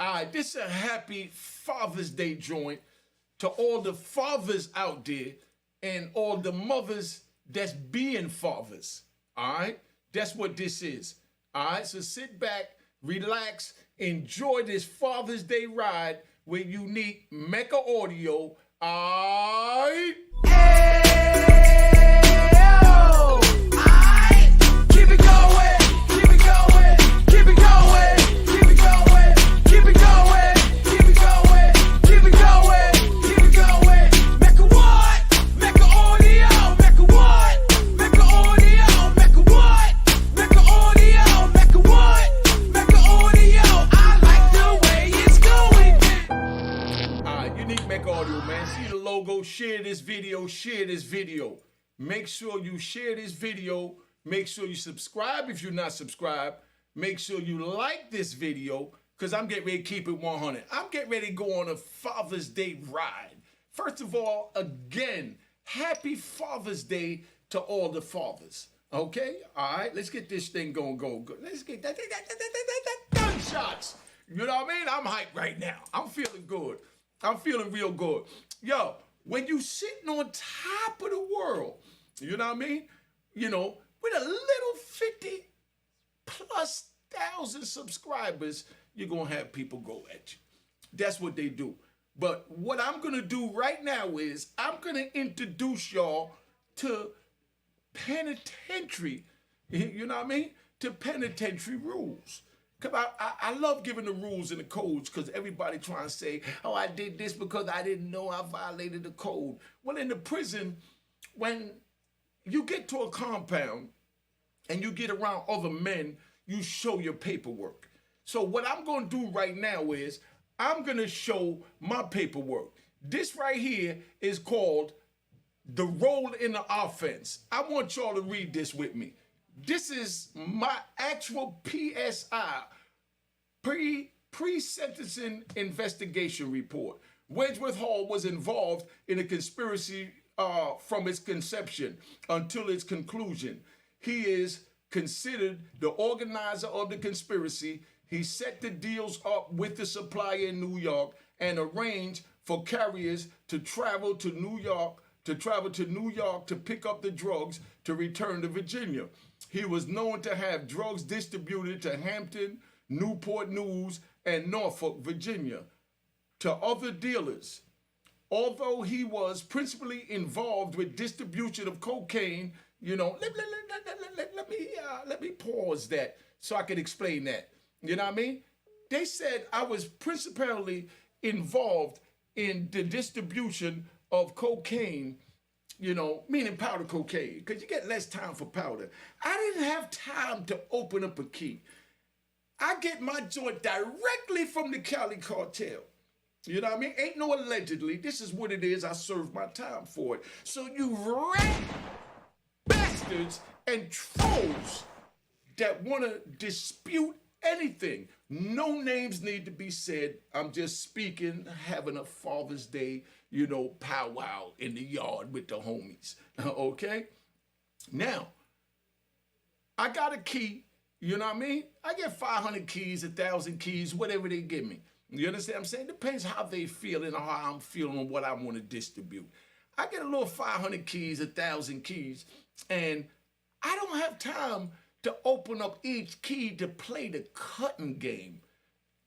All right, this is a happy Father's Day joint to all the fathers out there and all the mothers that's being fathers. All right, that's what this is. All right, so sit back, relax, enjoy this Father's Day ride with unique Mecca audio. All right. Share this video. Make sure you share this video. Make sure you subscribe if you're not subscribed. Make sure you like this video because I'm getting ready to keep it 100. I'm getting ready to go on a Father's Day ride. First of all, again, happy Father's Day to all the fathers. Okay? All right, let's get this thing going. Let's get that gunshots. You know what I mean? I'm hyped right now. I'm feeling good. I'm feeling real good. Yo, when you sitting on top of the world, you know what I mean? You know, with a little 50,000+ subscribers, you're going to have people go at you. That's what they do. But what I'm going to do right now is I'm going to introduce y'all to penitentiary, you know what I mean? To penitentiary rules. Because I love giving the rules and the codes because everybody trying to say, oh, I did this because I didn't know I violated the code. Well, in the prison, when you get to a compound and you get around other men, you show your paperwork. So what I'm going to do right now is I'm going to show my paperwork. This right here is called the role in the offense. I want y'all to read this with me. This is my actual PSI, pre-sentencing investigation report. Wedgeworth Hall was involved in a conspiracy from its conception until its conclusion. He is considered the organizer of the conspiracy. He set the deals up with the supplier in New York and arranged for carriers to travel to New York to pick up the drugs to return to Virginia. He was known to have drugs distributed to Hampton, Newport News, and Norfolk, Virginia, to other dealers. Although he was principally involved with distribution of cocaine, you know, let me pause that so I can explain that. You know what I mean? They said I was principally involved in the distribution of cocaine, you know, meaning powder cocaine, because you get less time for powder. I didn't have time to open up a key. I get my joint directly from the Cali cartel. You know what I mean? Ain't no allegedly. This is what it is. I served my time for it. So you rat bastards and trolls that want to dispute anything, no names need to be said. I'm just speaking, having a Father's Day, you know, powwow in the yard with the homies, okay? Now, I got a key, you know what I mean? I get 500 keys, 1,000 keys, whatever they give me. You understand what I'm saying? Depends how they feel and how I'm feeling and what I want to distribute. I get a little 500 keys, 1,000 keys, and I don't have time to open up each key to play the cutting game.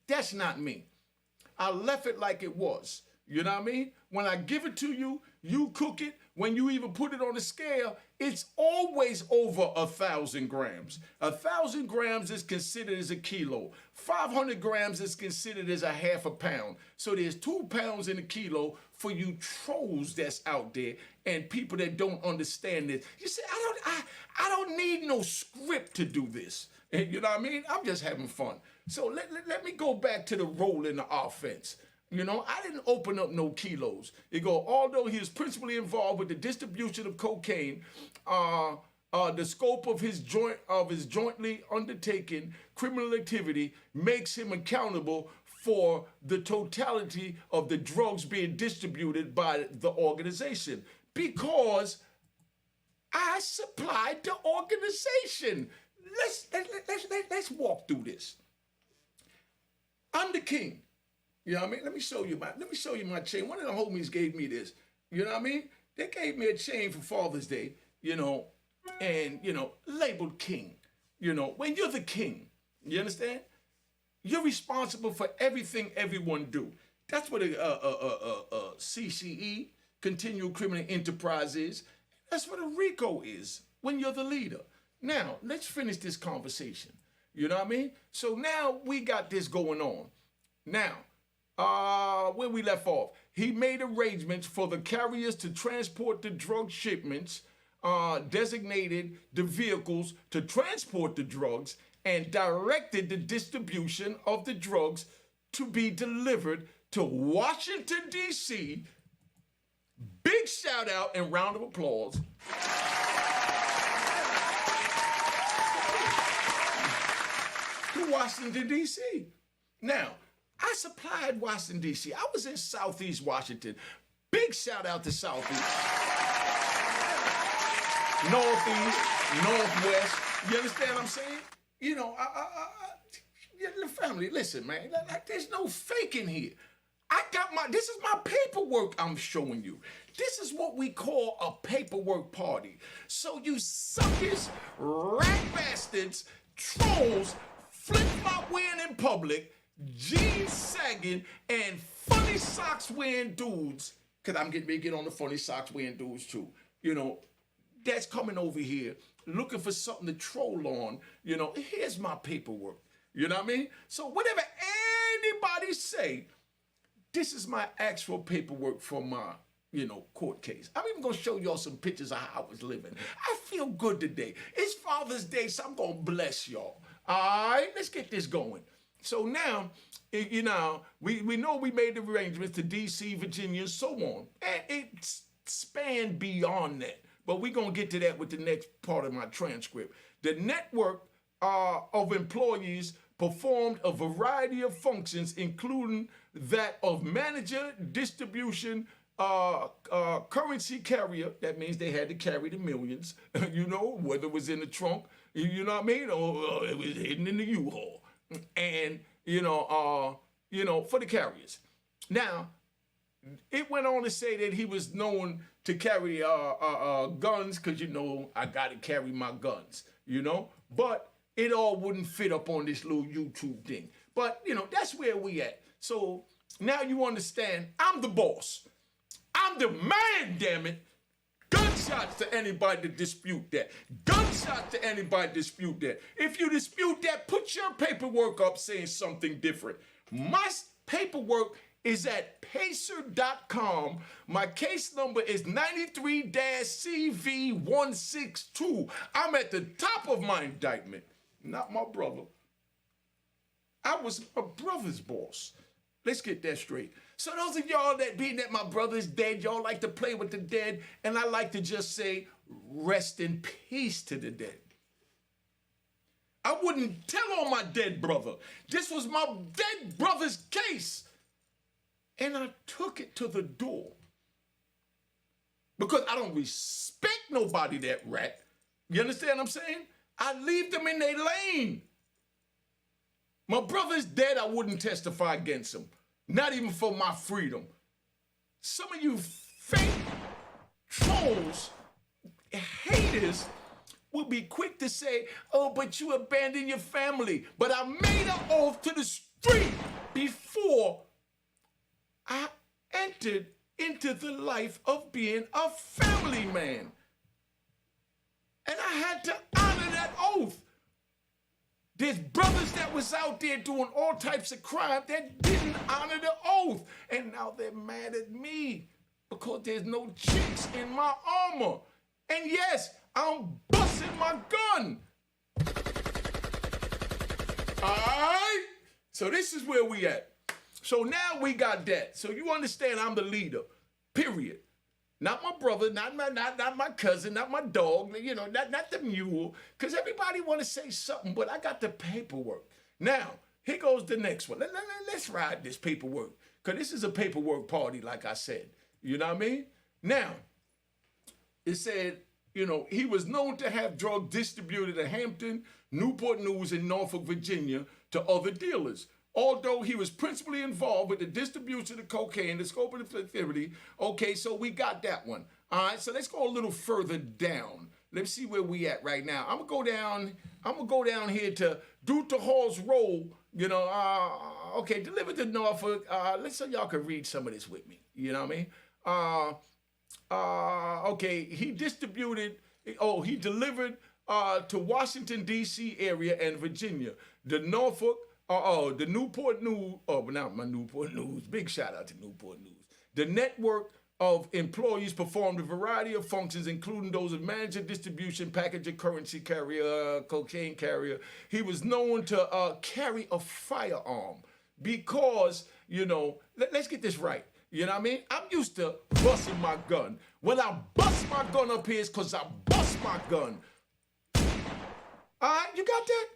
That's not me. I left it like it was. You know what I mean? When I give it to you, you cook it. When you even put it on the scale, it's always over 1,000 grams. 1,000 grams is considered as a kilo. 500 grams is considered as a half a pound. So there's 2 pounds in a kilo for you trolls that's out there and people that don't understand this. You say, I don't need no script to do this. And you know what I mean? I'm just having fun. So let me go back to the role in the offense. You know, I didn't open up no kilos. It go, although he is principally involved with the distribution of cocaine, the scope of his jointly undertaken criminal activity makes him accountable for the totality of the drugs being distributed by the organization because I supplied the organization. Let's walk through this. I'm the king. You know what I mean? Let me show you my chain. One of the homies gave me this. You know what I mean? They gave me a chain for Father's Day, and labeled king. When you're the king, you understand? You're responsible for everything everyone do. That's what a CCE, continual criminal enterprise, is. That's what a RICO is when you're the leader. Now, let's finish this conversation. You know what I mean? So now we got this going on. Now, where we left off, he made arrangements for the carriers to transport the drug shipments, designated the vehicles to transport the drugs, and directed the distribution of the drugs to be delivered to Washington, D.C. Big shout out and round of applause. To Washington, D.C. Now, I supplied Washington, D.C. I was in Southeast Washington. Big shout out to Southeast. Northeast, Northwest. You understand what I'm saying? The family, listen, man, there's no faking here. This is my paperwork I'm showing you. This is what we call a paperwork party. So you suckers, rat bastards, trolls, flip-flop wearing in public, jeans sagging, and funny socks wearing dudes, because I'm getting ready to get on the funny socks wearing dudes too, that's coming over here looking for something to troll on, here's my paperwork. You know what I mean? So whatever anybody say, this is my actual paperwork for my, court case. I'm even gonna show y'all some pictures of how I was living. I feel good today. It's Father's Day, so I'm gonna bless y'all. All right, let's get this going. So now, we know we made the arrangements to D.C., Virginia, and so on. And it spanned beyond that. But we're going to get to that with the next part of my transcript. The network of employees performed a variety of functions, including that of manager, distribution, currency carrier. That means they had to carry the millions, whether it was in the trunk, you know what I mean, or it was hidden in the U-Haul. And, for the carriers. Now, it went on to say that he was known to carry guns, because, I got to carry my guns, But it all wouldn't fit up on this little YouTube thing. But, that's where we at. So now you understand, I'm the boss. I'm the man, damn it. Gunshots to anybody to dispute that. Gunshots to anybody to dispute that. If you dispute that, put your paperwork up saying something different. My paperwork is at pacer.com. My case number is 93-CV162. I'm at the top of my indictment, not my brother. I was my brother's boss. Let's get that straight. So those of y'all that being that my brother's dead, y'all like to play with the dead, and I like to just say, rest in peace to the dead. I wouldn't tell on my dead brother. This was my dead brother's case. And I took it to the door. Because I don't respect nobody that rat. You understand what I'm saying? I leave them in their lane. My brother's dead, I wouldn't testify against him. Not even for my freedom. Some of you fake trolls, haters, will be quick to say, oh, but you abandoned your family. But I made an oath to the street before I entered into the life of being a family man. And I had to honor that oath. There's brothers that was out there doing all types of crime that didn't honor the oath. And now they're mad at me because there's no chinks in my armor. And yes, I'm busting my gun. All right? So this is where we at. So now we got that. So you understand I'm the leader, period. Not my brother, not my cousin, not my dog, not the mule. Because everybody want to say something, but I got the paperwork. Now, here goes the next one. Let's ride this paperwork. Because this is a paperwork party, like I said. You know what I mean? Now, it said, he was known to have drugs distributed at Hampton, Newport News, and Norfolk, Virginia to other dealers. although he was principally involved with the distribution of cocaine, the scope of the activity. Okay, so we got that one. All right, so let's go a little further down. Let's see where we at right now. I'm gonna go down here to due to Hall's role, you know, okay, delivered to Norfolk. Let's so y'all can read some of this with me. You know what I mean? Okay, he delivered to Washington, D.C. area and Virginia. The Norfolk, the Newport News, but not my Newport News. Big shout out to Newport News. The network of employees performed a variety of functions, including those of manager, distribution, packager, currency carrier, cocaine carrier. He was known to carry a firearm because, you know, let's get this right. You know what I mean? I'm used to busting my gun. When I bust my gun up here, it's because I bust my gun. All right, you got that?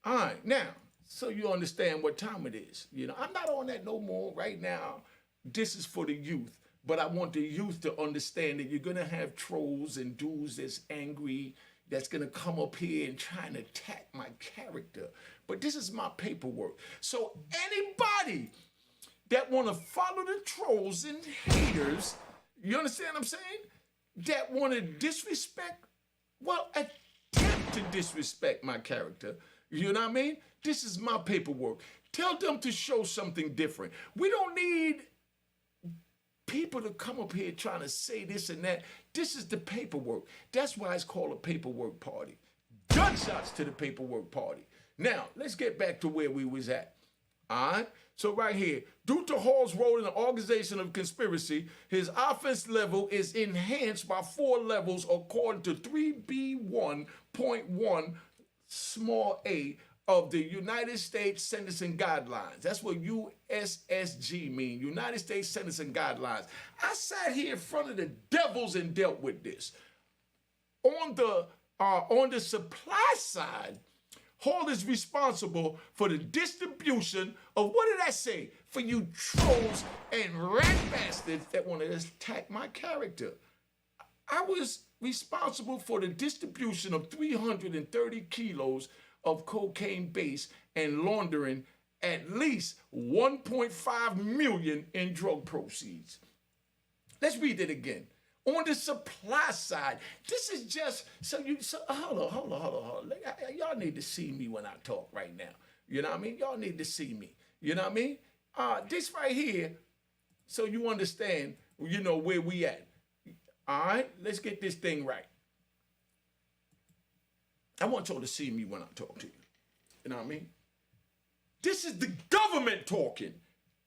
All right, now, so you understand what time it is. You know, I'm not on that no more right now. This is for the youth. But I want the youth to understand that you're going to have trolls and dudes that's angry, that's going to come up here and try and attack my character. But this is my paperwork. So anybody that want to follow the trolls and haters, you understand what I'm saying? That want to disrespect, well, attempt to disrespect my character, you know what I mean? This is my paperwork. Tell them to show something different. We don't need people to come up here trying to say this and that. This is the paperwork. That's why it's called a paperwork party. Gunshots to the paperwork party. Now, let's get back to where we was at. All right? So right here, due to Hall's role in the organization of conspiracy, his offense level is enhanced by 4 levels according to 3B1.1 small a of the United States Sentencing Guidelines. That's what USSG mean, United States Sentencing Guidelines. I sat here in front of the devils and dealt with this. On the supply side, Hall is responsible for the distribution of, what did I say? For you trolls and rat bastards that want to attack my character. I was responsible for the distribution of 330 kilos of cocaine base and laundering at least 1.5 million in drug proceeds. Let's read it again. On the supply side, this is just, hold on. Y'all need to see me when I talk right now. You know what I mean? Y'all need to see me. You know what I mean? This right here, so you understand, you know, where we at. All right? Let's get this thing right. I want y'all to see me when I talk to you. You know what I mean? This is the government talking,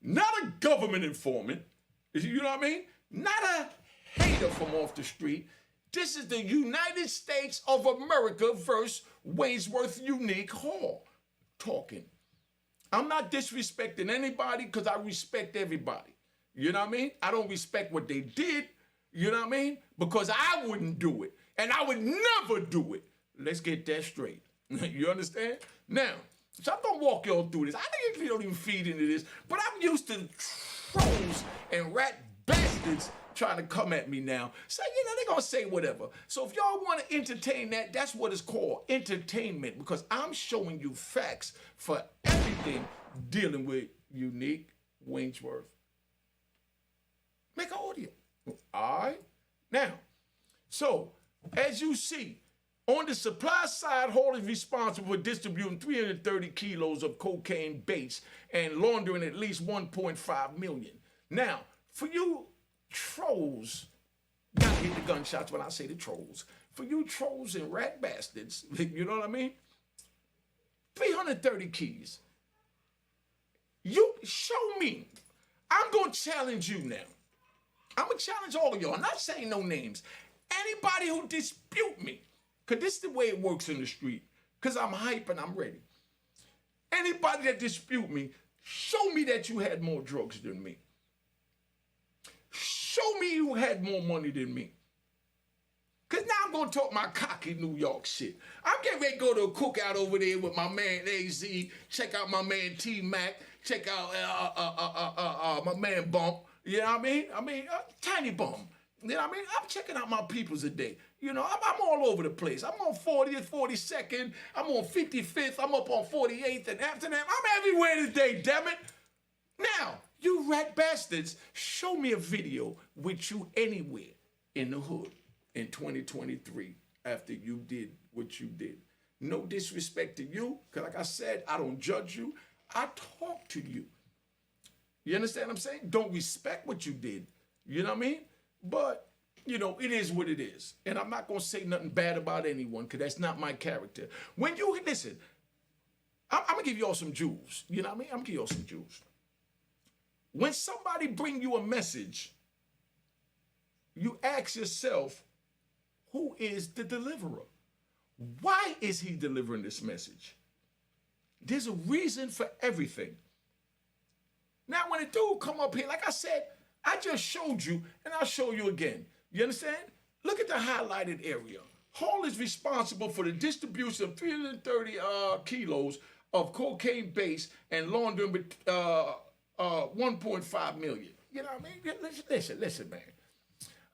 not a government informant. You know what I mean? Not a hater from off the street. This is the United States of America versus Wainsworth Unique Hall talking. I'm not disrespecting anybody because I respect everybody. You know what I mean? I don't respect what they did, you know what I mean? Because I wouldn't do it. And I would never do it. Let's get that straight. You understand? Now, so I'm going to walk y'all through this. I usually don't even feed into this, but I'm used to trolls and rat bastards trying to come at me now. So, you know, they're going to say whatever. So if y'all want to entertain that, that's what it's called, entertainment, because I'm showing you facts for everything dealing with Unique Wainsworth. Make an audio. All right? Now, so as you see, on the supply side, Hall is responsible for distributing 330 kilos of cocaine base and laundering at least 1.5 million. Now, for you trolls, gotta hit the gunshots when I say the trolls. For you trolls and rat bastards, you know what I mean? 330 keys. You show me. I'm gonna challenge you now. I'm gonna challenge all of y'all. I'm not saying no names. Anybody who dispute me, because this is the way it works in the street, because I'm hype and I'm ready. Anybody that dispute me, show me that you had more drugs than me. Show me you had more money than me. Because now I'm going to talk my cocky New York shit. I'm getting ready to go to a cookout over there with my man AZ, check out my man T-Mac, check out my man Bump. You know what I mean? Tiny Bum. You know what I mean? I'm checking out my peoples today. You know, I'm all over the place. I'm on 40th, 42nd. I'm on 55th. I'm up on 48th. And after that, I'm everywhere today, damn it. Now, you rat bastards, show me a video with you anywhere in the hood in 2023 after you did what you did. No disrespect to you, because like I said, I don't judge you. I talk to you. You understand what I'm saying? Don't respect what you did. You know what I mean? But, you know, it is what it is. And I'm not going to say nothing bad about anyone, because that's not my character. When you, listen, I'm going to give y'all some jewels. You know what I mean? I'm going to give y'all some jewels. When somebody bring you a message, you ask yourself, who is the deliverer? Why is he delivering this message? There's a reason for everything. Now, when a dude come up here, like I said, I just showed you, and I'll show you again. You understand? Look at the highlighted area. Hall is responsible for the distribution of 330 kilos of cocaine base and laundering with 1.5 million. You know what I mean? Listen, man.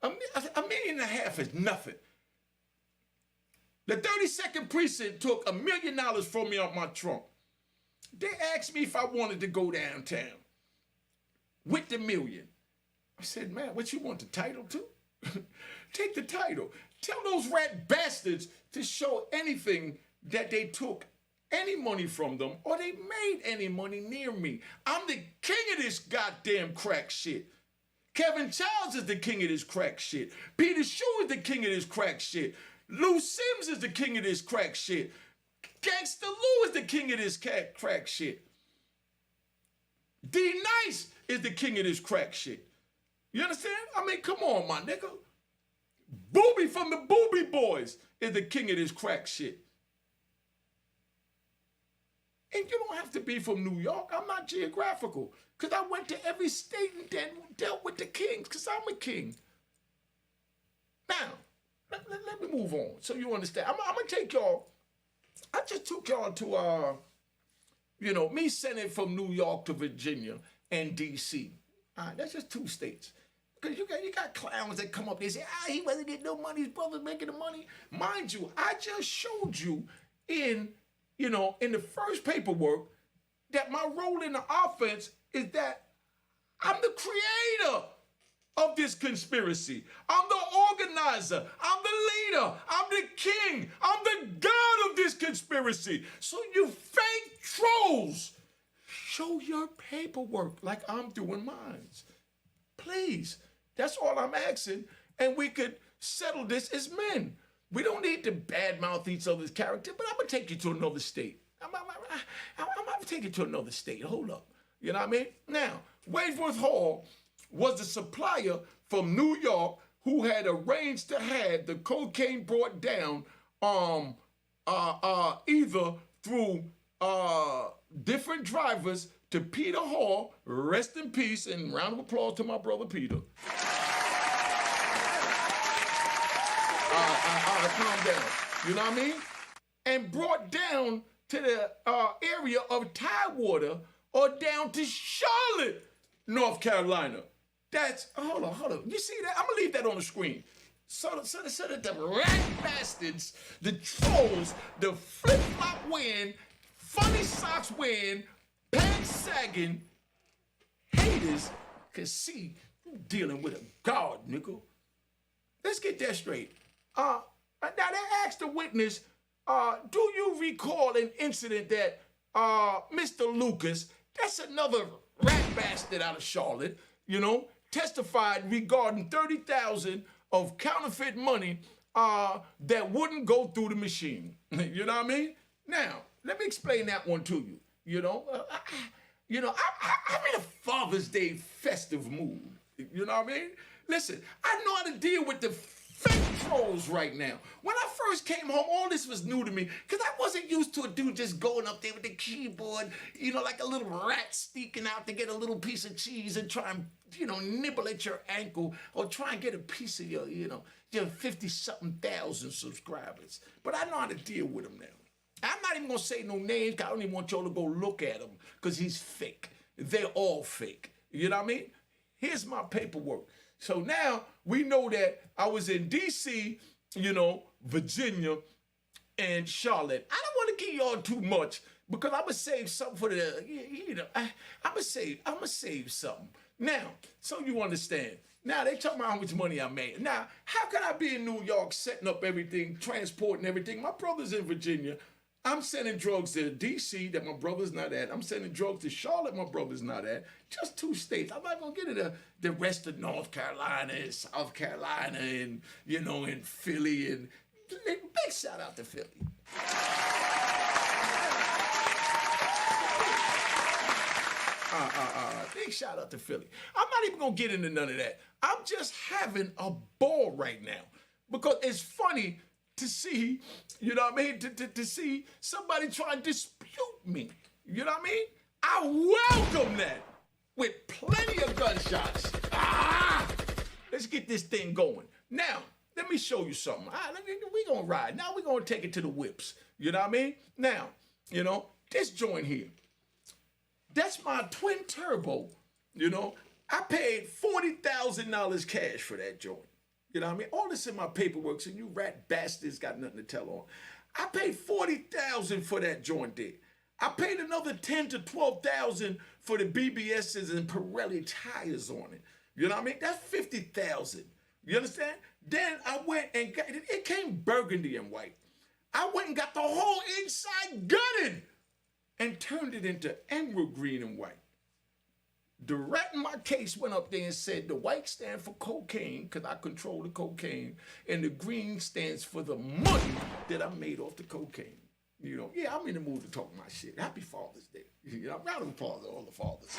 $1.5 million is nothing. The 32nd precinct took $1 million from me out my trunk. They asked me if I wanted to go downtown with the million. I said, man, what you want the title to? Take the title. Tell those rat bastards to show anything that they took any money from them or they made any money near me. I'm the king of this goddamn crack shit. Kevin Childs is the king of this crack shit. Peter Shue is the king of this crack shit. Lou Sims is the king of this crack shit. Gangsta Lou is the king of this crack shit. D Nice is the king of this crack shit. You understand? I mean, come on, my nigga. Booby from the Booby Boys is the king of this crack shit. And you don't have to be from New York. I'm not geographical. Because I went to every state and then dealt with the kings, because I'm a king. Now, let me move on so you understand. I'm going to take y'all. I just took y'all to, you know, me sending from New York to Virginia and D.C. All right, that's just 2 states. Because you got clowns that come up, they say, he wasn't getting no money, his brother's making the money. Mind you, I just showed you in, you know, in the first paperwork that my role in the offense is that I'm the creator of this conspiracy. I'm the organizer. I'm the leader. I'm the king. I'm the god of this conspiracy. So you fake trolls, show your paperwork like I'm doing mine. Please. That's all I'm asking. And we could settle this as men. We don't need to badmouth each other's character, but I'm going to take you to another state. I'm going to take you to another state. Hold up. You know what I mean? Now, Wadsworth Hall was the supplier from New York who had arranged to have the cocaine brought down either through different drivers to Peter Hall, rest in peace, and round of applause to my brother Peter. Calm down. You know what I mean? And brought down to the area of Tidewater or down to Charlotte, North Carolina. That's, hold on. You see that? I'm going to leave that on the screen. So that the rat bastards, the trolls, the flip-flop wearing, funny socks wearing, pants sagging, haters can see you dealing with a god, nigga. Let's get that straight. Now they asked the witness, do you recall an incident that Mr. Lucas, that's another rat bastard out of Charlotte, you know, testified regarding 30,000 of counterfeit money that wouldn't go through the machine. You know what I mean? Now, let me explain that one to you. You know, I'm in a Father's Day festive mood. You know what I mean? Listen, I know how to deal with the fake trolls right now. When I first came home, all this was new to me because I wasn't used to a dude just going up there with the keyboard, you know, like a little rat sneaking out to get a little piece of cheese and try and, you know, nibble at your ankle or try and get a piece of your, you know, your 50-something thousand subscribers. But I know how to deal with them now. I'm not even going to say no names because I don't even want y'all to go look at him because he's fake. They're all fake. You know what I mean? Here's my paperwork. So now we know that I was in D.C., Virginia, and Charlotte. I don't want to give y'all too much because I'm gonna save something for the, I'm gonna save something. Now, so you understand. Now they talking about how much money I made. Now, how can I be in New York setting up everything, transporting everything? My brother's in Virginia. I'm sending drugs to D.C. that my brother's not at. I'm sending drugs to Charlotte my brother's not at. Just 2 states. I'm not going to get into the rest of North Carolina and South Carolina and, and Philly. And big shout out to Philly. Big shout out to Philly. I'm not even going to get into none of that. I'm just having a ball right now because it's funny to see, to see somebody try and dispute me. You know what I mean? I welcome that with plenty of gunshots. Let's get this thing going. Now, let me show you something. We're going to ride. Now we're going to take it to the whips. You know what I mean? Now, this joint here, that's my twin turbo. I paid $40,000 cash for that joint. You know what I mean? All this in my paperwork, so you rat bastards got nothing to tell on. I paid $40,000 for that joint there. I paid another $10,000 to $12,000 for the BBSs and Pirelli tires on it. You know what I mean? That's $50,000. You understand? Then I went and got it came burgundy and white. I went and got the whole inside gutted and turned it into emerald green and white. The rat in my case went up there and said the white stands for cocaine because I control the cocaine, and the green stands for the money that I made off the cocaine. Yeah, I'm in the mood to talk my shit. Happy Father's Day. Round of applause to all the fathers.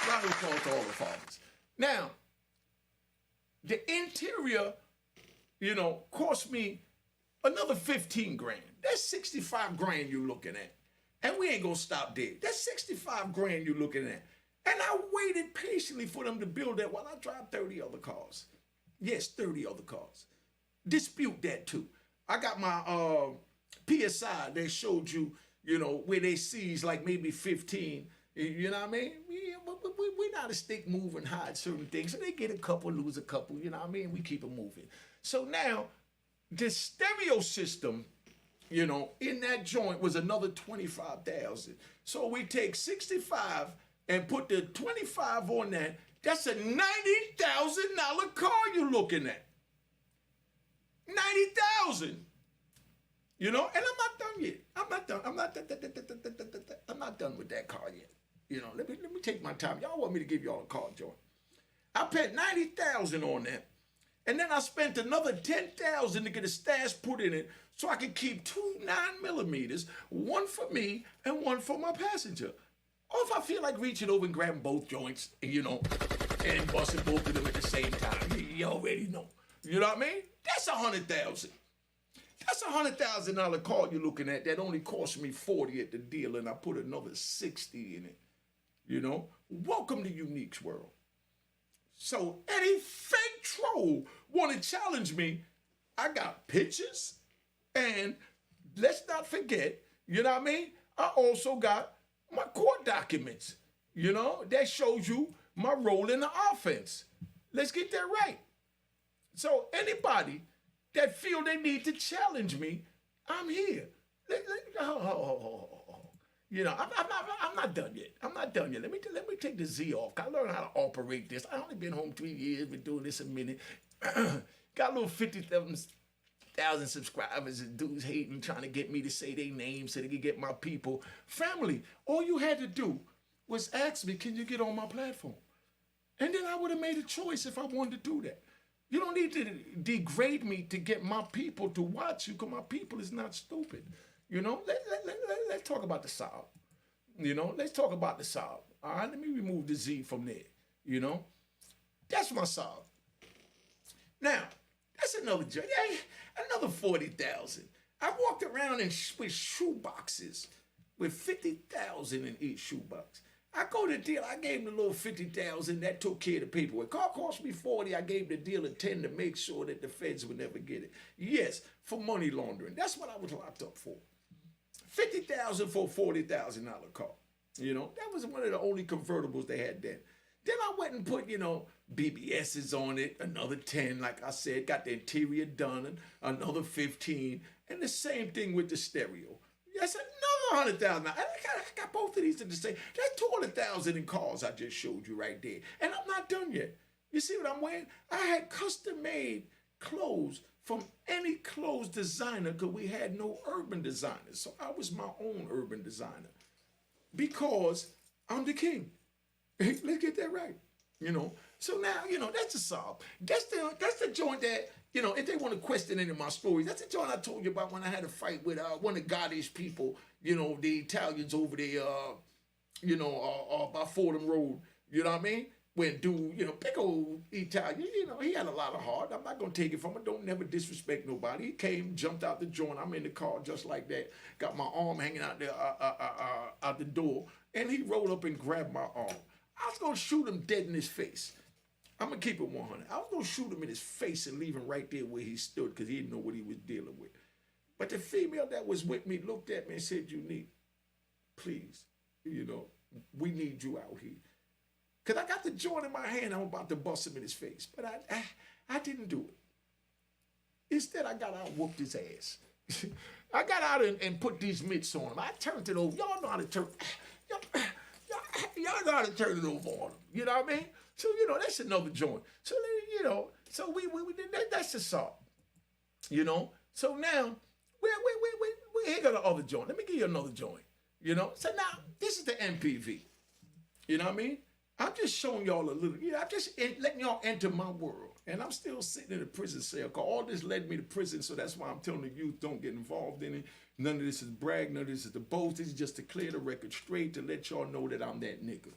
Round of applause to all the fathers. Now, the interior, cost me another 15 grand. That's 65 grand you're looking at. And we ain't gonna stop there. That's 65 grand you're looking at. And I waited patiently for them to build that while I drive 30 other cars. Yes, 30 other cars. Dispute that too. I got my PSI that showed you, where they seized like maybe 15. You know what I mean? We're not a stick move and hide certain things. So they get a couple, lose a couple, you know what I mean? We keep it moving. So now, the stereo system, in that joint was another 25,000. So we take 65 and put the 25 on that. That's a $90,000 car you're looking at. 90,000. And I'm not done yet. I'm not done with that car yet. Let me take my time. Y'all want me to give y'all a car joint. I paid 90,000 on that. And then I spent another 10,000 to get a stash put in it so I could keep 2 9mm, one for me and one for my passenger. Or if I feel like reaching over and grabbing both joints, and busting both of them at the same time. You already know. You know what I mean? That's 100,000. That's $100,000 car you're looking at that only cost me 40 at the deal, and I put another 60 in it. Welcome to Unique's world. So any fake troll want to challenge me, I got pictures, and let's not forget, I also got my court documents, that shows you my role in the offense. Let's get that right. So anybody that feel they need to challenge me, I'm here. I'm not done yet. Let me take the Z off. I learned how to operate this. I only been home 3 years, been doing this a minute. Got a little 50,000 subscribers and dudes hating, trying to get me to say their names so they can get my people. Family, all you had to do was ask me, can you get on my platform? And then I would have made a choice if I wanted to do that. You don't need to degrade me to get my people to watch you, because my people is not stupid. Let's talk about the South. Let's talk about the South. All right, let me remove the Z from there. That's my South. Now, that's another 40,000. I walked around with shoe boxes with 50,000 in each shoebox. I go to the deal. I gave him the little 50,000. That took care of the paperwork. Car cost me 40. I gave the dealer 10 to make sure that the feds would never get it. Yes, for money laundering. That's what I was locked up for. 50,000 for a $40,000 car. You know, that was one of the only convertibles they had then. Then I went and put, you know, BBS's on it, another 10, like I said, got the interior done, another 15, and the same thing with the stereo. That's another 100,000. I got both of these at the same. That's 200,000 in cars I just showed you right there. And I'm not done yet. You see what I'm wearing? I had custom made clothes from any clothes designer because we had no urban designers. So I was my own urban designer because I'm the king. Let's get that right. You know, so now, you know, that's the solve. That's the joint that, you know, if they want to question any of my stories, that's the joint I told you about when I had a fight with one of the Gangsta'S people, you know, the Italians over there, you know, by Fordham Road, you know what I mean? When dude, you know, big old Italian, you know, he had a lot of heart. I'm not going to take it from him. Don't never disrespect nobody. He came, jumped out the joint. I'm in the car just like that. Got my arm hanging out there, out the door. And he rolled up and grabbed my arm. I was going to shoot him dead in his face. I'm going to keep it 100. I was going to shoot him in his face and leave him right there where he stood because he didn't know what he was dealing with. But the female that was with me looked at me and said, Unique, please, you know, we need you out here. Because I got the joint in my hand, I'm about to bust him in his face. But I didn't do it. Instead, I got out and whooped his ass. I got out and put these mitts on him. I turned it over. Y'all know how to turn y'all know how to turn it over on them. You know what I mean? So, you know, that's another joint. So, you know, so we did that, that's the salt. You know? So now, we ain't got the other joint. Let me give you another joint. You know? So now, this is the MPV. You know what I mean? I'm just showing y'all a little, you know, I'm just letting y'all enter my world. And I'm still sitting in a prison cell. Cause all this led me to prison, so that's why I'm telling the youth, don't get involved in it. None of this is brag, none of this is the boast. This is just to clear the record straight to let y'all know that I'm that nigga.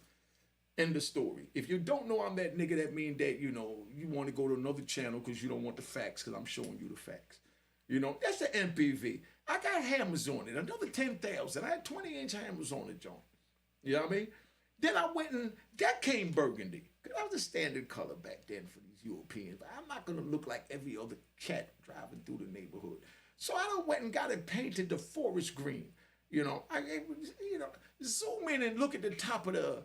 End the story. If you don't know I'm that nigga, that means that, you know, you want to go to another channel because you don't want the facts, because I'm showing you the facts. You know, that's the MPV. I got hammers on it, another 10,000. I had 20-inch hammers on the joint. You know what I mean? Then I went and, that came burgundy. Because that was the standard color back then for these Europeans. But I'm not going to look like every other cat driving through the neighborhood. So I done went and got it painted the forest green. You know, zoom in and look at the top of the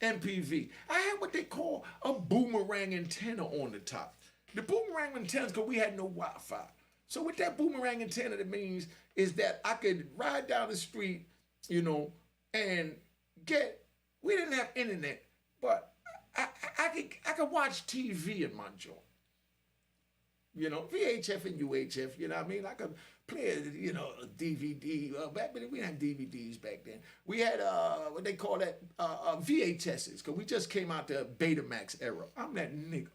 MPV. I had what they call a boomerang antenna on the top. The boomerang antenna is because we had no Wi-Fi. So what that boomerang antenna that means is that I could ride down the street, you know, and we didn't have internet, but I could watch TV in my joint. You know, VHF and UHF, you know what I mean? I could play, you know, a DVD. Back then, we didn't have DVDs back then. We had, what they call that, VHSs, because we just came out the Betamax era. I'm that nigga.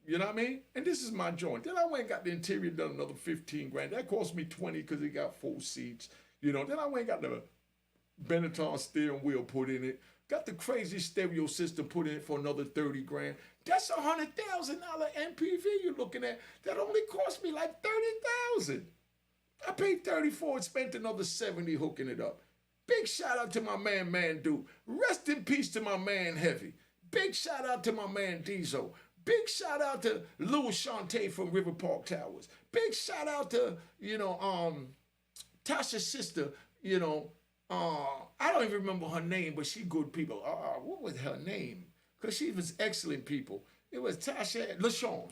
You know what I mean? And this is my joint. Then I went and got the interior done, another 15 grand. That cost me 20 because it got 4 seats. You know, then I went and got the Benetton steering wheel put in it. Got the crazy stereo system put in it for another 30 grand. That's a $100,000 MPV you're looking at. That only cost me like 30,000. I paid 34 and spent another 70 hooking it up. Big shout out to my man Mandu. Rest in peace to my man Heavy. Big shout out to my man Diesel. Big shout out to Lil Shantae from River Park Towers. Big shout out to, you know, Tasha's sister, you know, I don't even remember her name, but she good people. What was her name? Because she was excellent people. It was Tasha, LaShawn.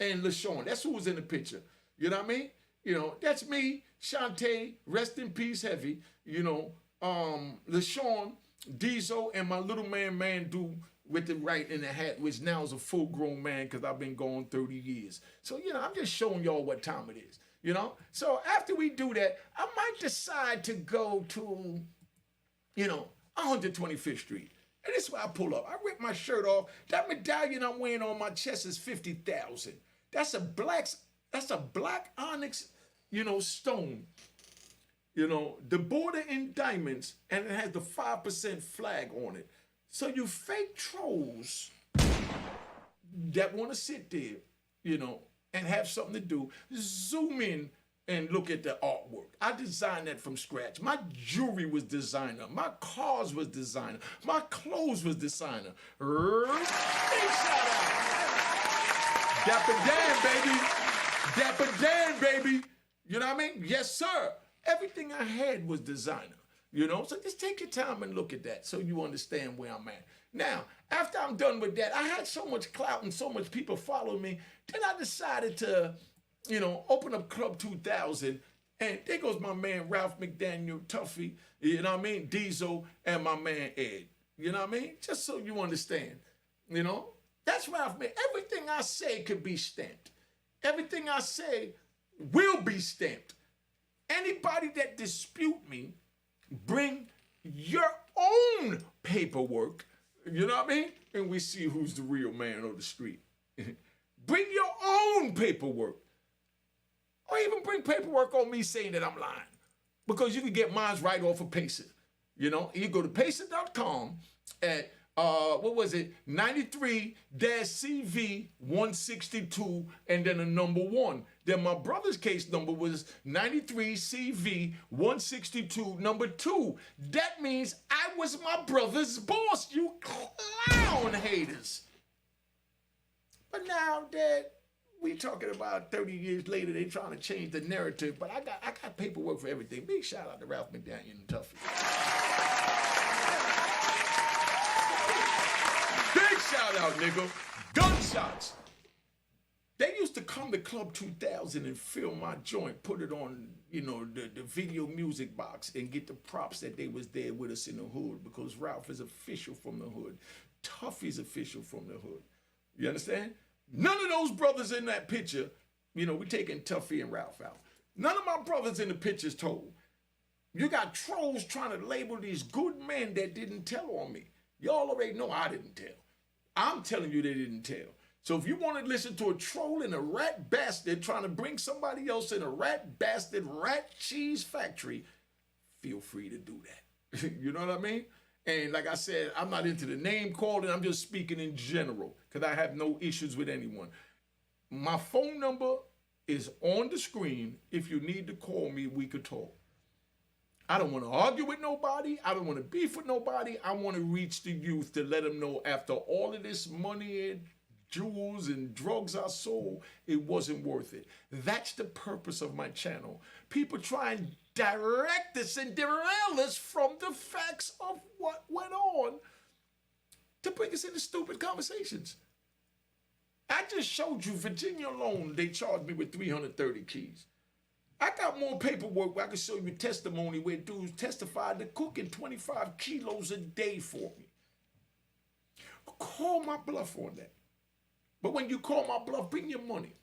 And LaShawn, that's who was in the picture. You know what I mean? You know, that's me, Shantae, rest in peace, Heavy. You know, LaShawn, Diesel, and my little man, Mandu, with the right in the hat, which now is a full-grown man because I've been gone 30 years. So, you know, I'm just showing y'all what time it is. You know, so after we do that, I might decide to go to, you know, 125th Street. And this is where I pull up. I rip my shirt off. That medallion I'm wearing on my chest is 50,000. That's a black onyx, you know, stone. You know, the border in diamonds, and it has the 5% flag on it. So you fake trolls that want to sit there, you know, and have something to do, zoom in and look at the artwork. I designed that from scratch. My jewelry was designer. My cars was designer. My clothes was designer. Big shout out. Dapper Dan, baby. Dapper Dan, baby. You know what I mean? Yes, sir. Everything I had was designer. So just take your time and look at that so you understand where I'm at. Now, after I'm done with that, I had so much clout and so much people following me, then I decided to, open up Club 2000. And there goes my man Ralph McDaniel, Tuffy, Diesel, and my man Ed. Just so you understand. That's Ralph, man. Everything I say could be stamped. Everything I say will be stamped. Anybody that dispute me, bring your own paperwork, and we see who's the real man on the street. Bring your own paperwork. Or even bring paperwork on me saying that I'm lying. Because you can get mine right off of Pacer. You go to pacer.com at, 93-CV162 and then a number 1. Then my brother's case number was 93-CV162 number 2. That means I was my brother's boss, you clown haters. But now that we talking about 30 years later, they trying to change the narrative, but I got paperwork for everything. Big shout out to Ralph McDaniel and Tuffy. Big shout out, nigga. Gunshots. They used to come to Club 2000 and film my joint, put it on, the video music box and get the props that they was there with us in the hood because Ralph is official from the hood. Tuffy's official from the hood. You understand? None of those brothers in that picture, we taking Tuffy and Ralph out. None of my brothers in the pictures told. You got trolls trying to label these good men that didn't tell on me. Y'all already know I didn't tell. I'm telling you they didn't tell. So if you want to listen to a troll and a rat bastard trying to bring somebody else in a rat bastard rat cheese factory, feel free to do that. You know what I mean? And like I said, I'm not into the name calling. I'm just speaking in general because I have no issues with anyone. My phone number is on the screen. If you need to call me, we could talk. I don't want to argue with nobody. I don't want to beef with nobody. I want to reach the youth to let them know after all of this money and jewels and drugs I sold, it wasn't worth it. That's the purpose of my channel. People try and direct us and derail us from the facts of what went on to bring us into stupid conversations. I just showed you Virginia alone, they charged me with 330 keys. I got more paperwork where I can show you testimony where dudes testified to cooking 25 kilos a day for me. Call my bluff on that. But when you call my bluff, bring your money.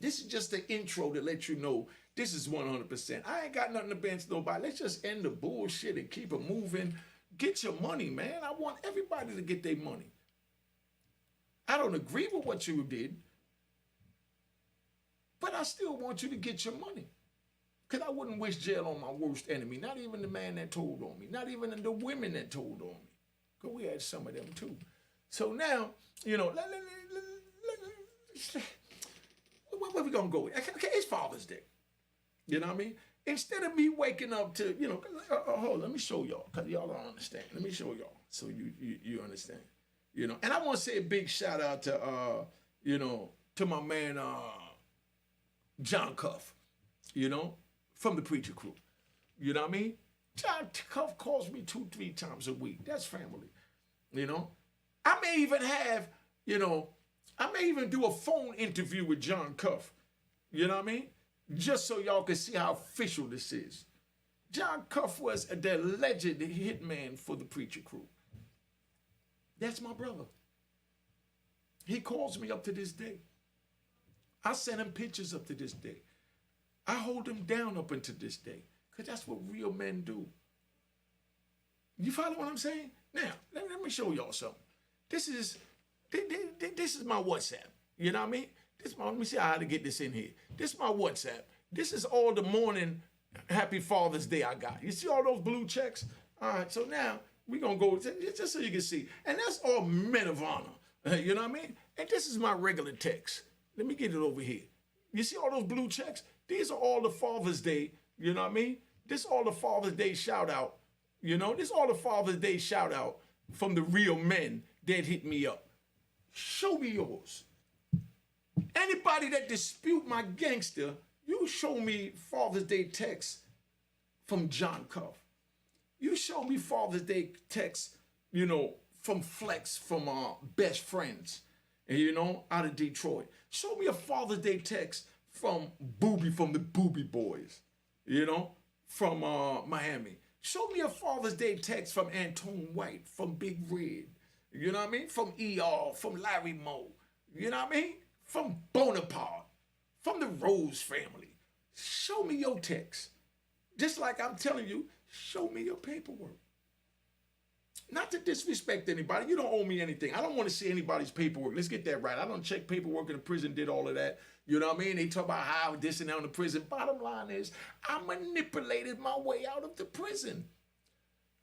This is just the intro to let you know this is 100%. I ain't got nothing against nobody. Let's just end the bullshit and keep it moving. Get your money, man. I want everybody to get their money. I don't agree with what you did, but I still want you to get your money. Because I wouldn't wish jail on my worst enemy. Not even the man that told on me. Not even the women that told on me. Because we had some of them too. So now, where we going to go with? Okay, it's Father's Day. You know what I mean? Instead of me waking up to, hold on, let me show y'all. Because y'all don't understand. Let me show y'all so you understand. And I want to say a big shout out to, to my man, John Cuff, from the Preacher Crew. You know what I mean? John Cuff calls me 2-3 times a week. That's family. I may even have, I may even do a phone interview with John Cuff. You know what I mean? Just so y'all can see how official this is. John Cuff was the alleged hitman for the Preacher Crew. That's my brother. He calls me up to this day. I send him pictures up to this day. I hold him down up until this day. Because that's what real men do. You follow what I'm saying? Now, let me show y'all something. This is my WhatsApp. You know what I mean? Let me see how to get this in here. This is my WhatsApp. This is all the morning Happy Father's Day I got. You see all those blue checks? All right, so now we're going to go, just so you can see. And that's all men of honor. You know what I mean? And this is my regular text. Let me get it over here. You see all those blue checks? These are all the Father's Day. You know what I mean? This is all the Father's Day shout out. This is all the Father's Day shout out from the real men that hit me up. Show me yours. Anybody that dispute my gangster, you show me Father's Day text from John Cuff. You show me Father's Day text, you know, from Flex, from Best Friends, and you know, out of Detroit. Show me a Father's Day text from Booby, from the Booby Boys, you know, from Miami. Show me a Father's Day text from Antone White, from Big Red, you know what I mean? From ER, from Larry Moe, you know what I mean? From Bonaparte, from the Rose family. Show me your text. Just like I'm telling you, show me your paperwork. Not to disrespect anybody. You don't owe me anything. I don't want to see anybody's paperwork. Let's get that right. I don't check paperwork in the prison, did all of that. You know what I mean? They talk about how this and that in the prison. Bottom line is, I manipulated my way out of the prison.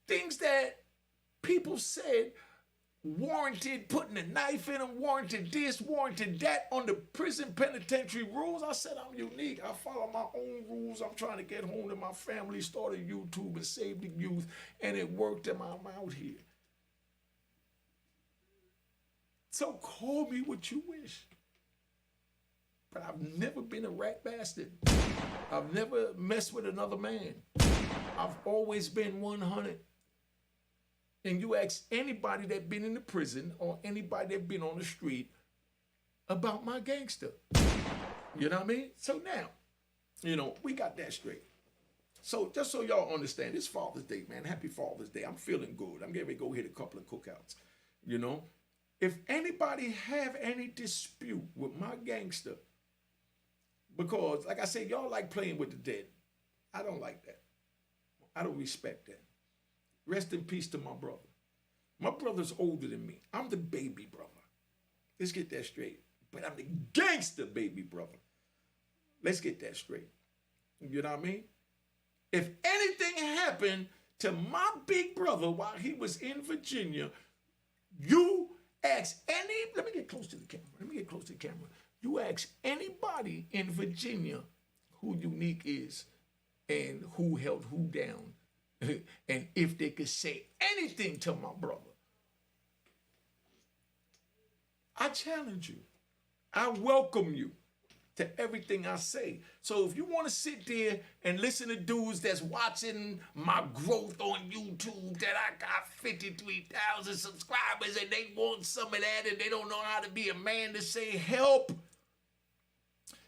Things that people said warranted putting a knife in them, warranted this, warranted that on the prison penitentiary rules. I said I'm unique. I follow my own rules. I'm trying to get home to my family, started YouTube and save the youth, and it worked, and I'm out here. So call me what you wish. But I've never been a rat bastard. I've never messed with another man. I've always been 100. And you ask anybody that been in the prison or anybody that been on the street about my gangster. You know what I mean? So now, you know, we got that straight. So just so y'all understand, it's Father's Day, man. Happy Father's Day. I'm feeling good. I'm getting ready to go hit a couple of cookouts. You know, if anybody have any dispute with my gangster, because like I said, y'all like playing with the dead. I don't like that. I don't respect that. Rest in peace to my brother. My brother's older than me. I'm the baby brother. Let's get that straight. But I'm the gangster baby brother. Let's get that straight. You know what I mean? If anything happened to my big brother while he was in Virginia, you ask let me get close to the camera. You ask anybody in Virginia who Unique is and who held who down. And if they could say anything to my brother, I challenge you. I welcome you to everything I say. So if you want to sit there and listen to dudes that's watching my growth on YouTube, that I got 53,000 subscribers and they want some of that and they don't know how to be a man to say help,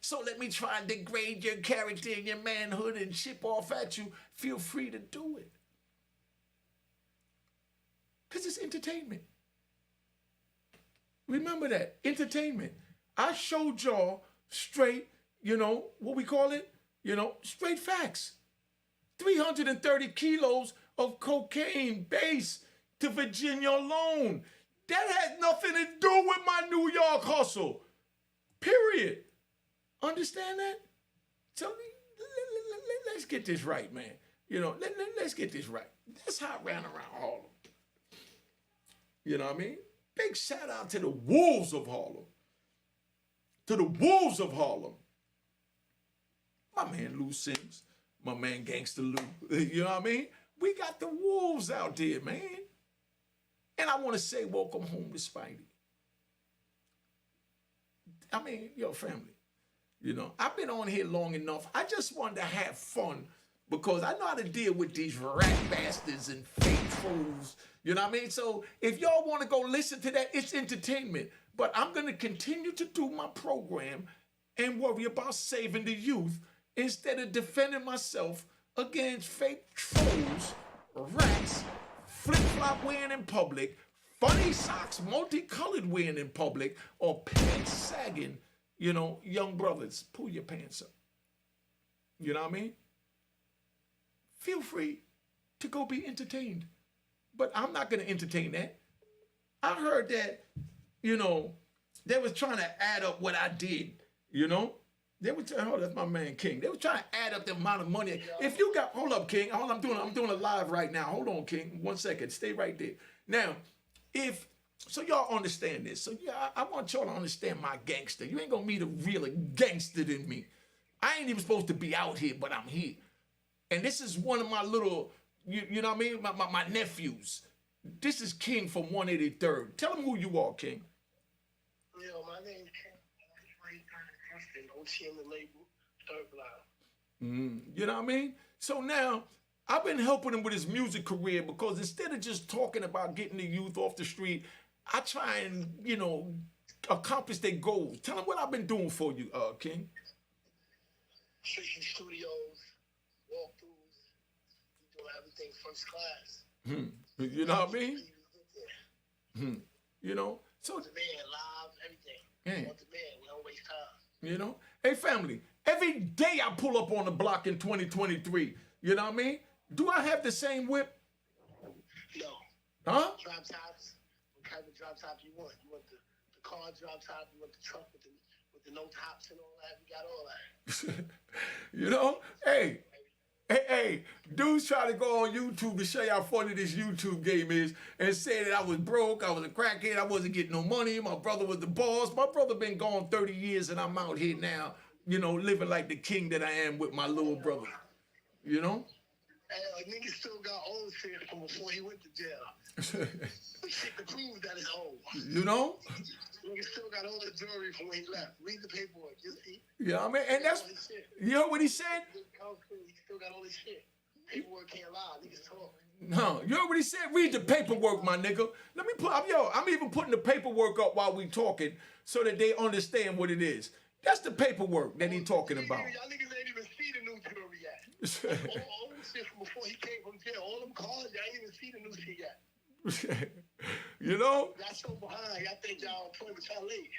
so let me try and degrade your character and your manhood and chip off at you, feel free to do it. Because it's entertainment. Remember that, entertainment. I showed y'all straight, you know, what we call it? You know, straight facts. 330 kilos of cocaine base to Virginia alone. That has nothing to do with my New York hustle. Period. Understand that? So let's get this right, man. You know, let's get this right. That's how I ran around Harlem. You know what I mean? Big shout out to the Wolves of Harlem. To the Wolves of Harlem. My man Lou Sims. My man Gangsta Lou. You know what I mean? We got the Wolves out there, man. And I want to say welcome home to Spidey. I mean, your family. You know, I've been on here long enough. I just wanted to have fun because I know how to deal with these rat bastards and fake trolls. You know what I mean? So if y'all want to go listen to that, it's entertainment. But I'm going to continue to do my program and worry about saving the youth instead of defending myself against fake trolls, rats, flip-flop wearing in public, funny socks, multicolored wearing in public, or pants sagging. You know, young brothers, pull your pants up. You know what I mean? Feel free to go be entertained. But I'm not going to entertain that. I heard that, you know, they was trying to add up what I did, you know? They were trying, oh, that's my man King. They were trying to add up the amount of money. If you got, hold up, King. Hold on, I'm doing a live right now. Hold on, King. 1 second. Stay right there. Now, so y'all understand this. So yeah, I want y'all to understand my gangster. You ain't gonna meet a realer gangster than me. I ain't even supposed to be out here, but I'm here. And this is one of my little, you know what I mean? My nephews. This is King from 183rd. Tell him who you are, King. Yo, my name is King. OTM the label, third block. You know what I mean? So now, I've been helping him with his music career because instead of just talking about getting the youth off the street, I try and, accomplish their goals. Tell them what I've been doing for you, King. Fixing studios, walkthroughs, we doing everything first class. You know what I mean? So On demand, live, everything. Yeah. On demand, we don't waste time. Hey family, every day I pull up on the block in 2023. You know what I mean? Do I have the same whip? No. Huh? Drop tops. What kind of drop top you want? You want the car drop top? You want the truck with the no tops and all that? We got all that. Hey, dudes try to go on YouTube to show you how funny this YouTube game is and say that I was broke, I was a crackhead, I wasn't getting no money, my brother was the boss. My brother been gone 30 years and I'm out here now, living like the king that I am with my little brother. Hey, nigga still got old shit from before he went to jail. Shit to prove that it's old. Nigga still got all the jewelry from when he left. Read the paperwork, you see? Yeah, I mean, and that's, you heard what he said? He still got all this shit. Paperwork can't lie, niggas talk. No, you heard what he said? Read the paperwork, my nigga. Let me put, I'm even putting the paperwork up while we talking so that they understand what it is. That's the paperwork that he talking about. Y'all niggas ain't even see the new jewelry yet. All old shit from before he came from jail. All them cars, y'all ain't even see the new shit yet. Y'all so behind. Y'all think y'all on point, but y'all late.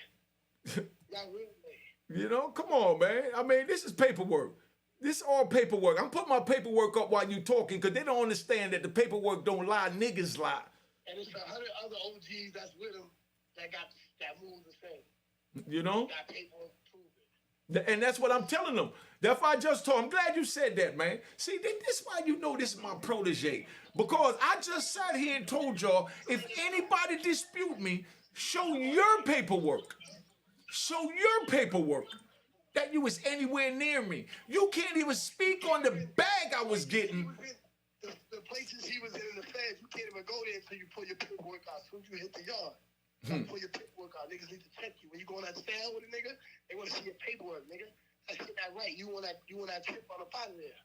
Y'all real late. Come on, man. I mean, this is paperwork. This is all paperwork. I'm putting my paperwork up while you talking because they don't understand that the paperwork don't lie. Niggas lie. And it's 100 other OGs that's with him that move the same. Got paperwork to prove it. And that's what I'm telling them. That's why I just told. I'm glad you said that, man. See, this is why this is my protege. Because I just sat here and told y'all, if anybody dispute me, show your paperwork. Show your paperwork that you was anywhere near me. You can't even speak on the bag I was getting. The places he was in the feds, you can't even go there until you pull your paperwork out. As soon as you hit the yard, you pull your paperwork out. Niggas need to check you. When you go on that stand with a nigga, they want to see your paperwork, nigga. That shit not right. You want that trip on up out of there.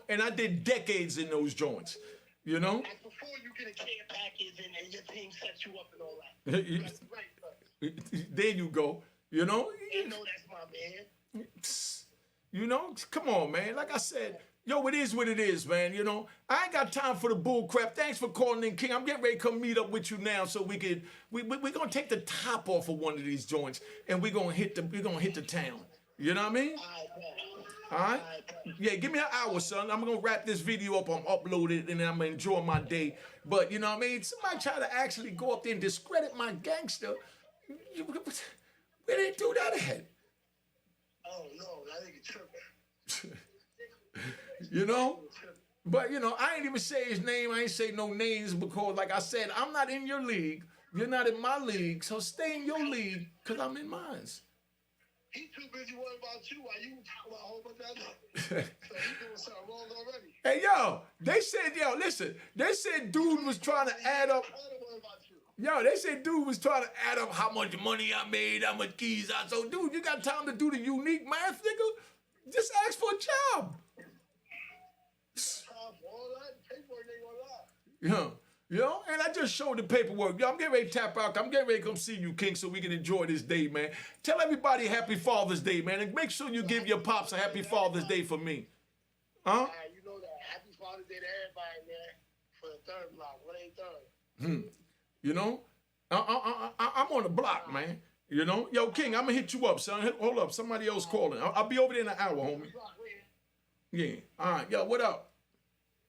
And I did decades in those joints, That's before you get a care package and your team sets you up and all that. That's right, there you go, You know that's my man. Come on, man. Like I said, it is what it is, man. I ain't got time for the bull crap. Thanks for calling in, King. I'm getting ready to come meet up with you now so we're gonna take the top off of one of these joints and we're gonna hit the town. You know what I mean? All right? Yeah, give me an hour, son. I'm going to wrap this video up. I'm upload it, and then I'm going to enjoy my day. But, you know what I mean? Somebody try to actually go up there and discredit my gangster. Where they do that at? Oh, no. That nigga tripping. But, I ain't even say his name. I ain't say no names because, like I said, I'm not in your league. You're not in my league. So stay in your league because I'm in mine. He's too busy worrying about you while you talking about a whole bunch of other. So he's doing something wrong already. Hey, listen. They said dude was trying to add up. They said dude was trying to add up how much money I made, how much keys I sold. Dude, you got time to do the unique math, nigga? Just ask for a job. All that paperwork ain't gonna lie. And I just showed the paperwork. I'm getting ready to tap out. I'm getting ready to come see you, King, so we can enjoy this day, man. Tell everybody Happy Father's Day, man, and make sure you give your pops a Happy Father's Day for me. Huh? You know that. Happy Father's Day to everybody, man. For the third block. What ain't third? I'm on the block, man. Yo, King, I'm gonna hit you up, son. Hold up, somebody else calling. I'll be over there in an hour, homie. Yeah. All right. Yo, what up?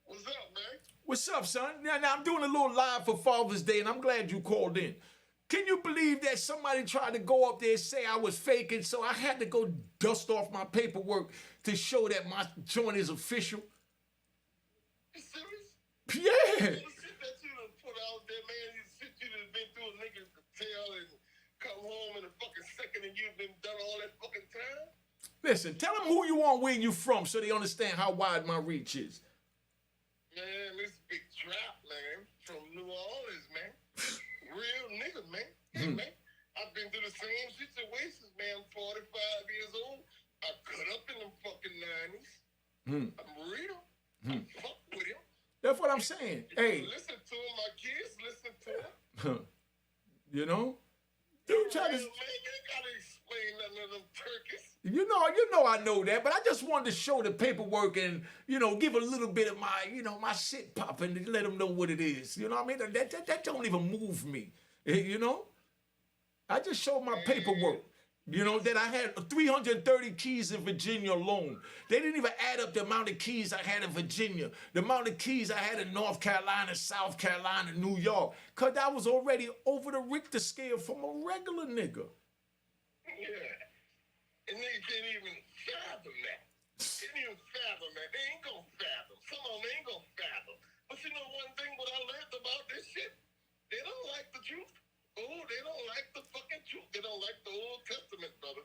What's up, man? What's up, son? Now I'm doing a little live for Father's Day, and I'm glad you called in. Can you believe that somebody tried to go up there and say I was faking, so I had to go dust off my paperwork to show that my joint is official? You serious? Yeah. The shit that you done put out there, man, you shit you done been through, niggas could tell and come home in a fucking second and you've been done all that fucking time? Listen, tell them who you are, where you from, so they understand how wide my reach is. Man, this big trap, man, from New Orleans, man. Real nigga, man. Hey, man, I've been through the same situations, man. I'm 45 years old. I cut up in them fucking 90s. I'm real. I'm That's what I'm saying. Hey, Listen to him. My kids listen to him. you know, You dude, try real, to. man. You ain't gotta explain none of them turkeys. You know, I know that, but I just wanted to show the paperwork and give a little bit of my, my shit popping to let them know what it is. You know what I mean? That don't even move me. You know, I just showed my paperwork. That I had 330 keys in Virginia alone. They didn't even add up the amount of keys I had in Virginia, the amount of keys I had in North Carolina, South Carolina, New York, because I was already over the Richter scale from a regular nigga. Yeah. And they can't even fathom that. They can't even fathom that. They ain't gonna fathom. Some of them ain't gonna fathom. But you know one thing what I learned about this shit? They don't like the truth. Oh, they don't like the fucking truth. They don't like the Old Testament, brother.